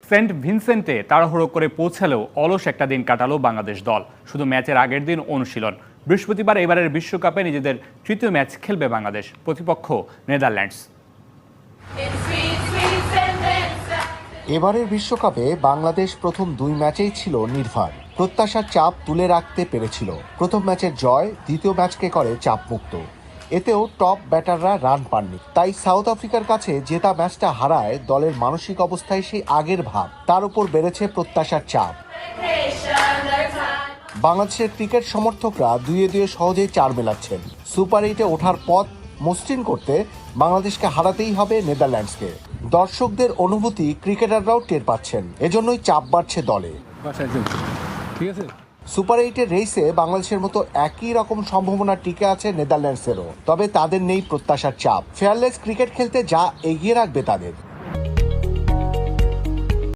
Saint ভিনসেন্টে তাড়াহুড়ো করে পৌঁছালেও অলস একটা দিন কাটালো বাংলাদেশ দল। শুধু ম্যাচের আগের দিন অনুশীলন। বৃহস্পতিবার এবারের বিশ্বকাপে নিজেদের তৃতীয় ম্যাচ খেলবে বাংলাদেশ, প্রতিপক্ষ নেদারল্যান্ডস। এবারের বিশ্বকাপে বাংলাদেশ প্রথম 2 ম্যাচেই ছিল নির্ভর। প্রত্যাশার চাপ তুলে রাখতে পেরেছিল। প্রথম ম্যাচের জয় দ্বিতীয় ম্যাচকে করে চাপমুক্ত। এতেও টপ ব্যাটাররা রান পাননি। তাই সাউথ আফ্রিকার কাছে জেতা ম্যাচটা হারায় দলের মানসিক অবস্থায় সেই আগের ভাব। তার উপর বেড়েছে প্রত্যাশার চাপ। বাংলাদেশের ক্রিকেট সমর্থকরা 2-2 সহজেই 4 মেলাচ্ছেন। সুপার 8-এ ওঠার পথ মসৃণ করতে বাংলাদেশকে হারাতেই হবে নেদারল্যান্ডসকে। দর্শকদের অনুভূতি ক্রিকেটাররাও টের পাচ্ছেন, এজন্যই চাপ বাড়ছে দলে। সুপার 8-এর রেসে বাংলাদেশের মতো একই রকম সম্ভাবনা টিকে আছে নেদারল্যান্ডসেরও। তবে তাদের নেই প্রত্যাশার চাপ। ফেয়ারলেস ক্রিকেট খেলতে যা এগিয়ে রাখবে তাদের।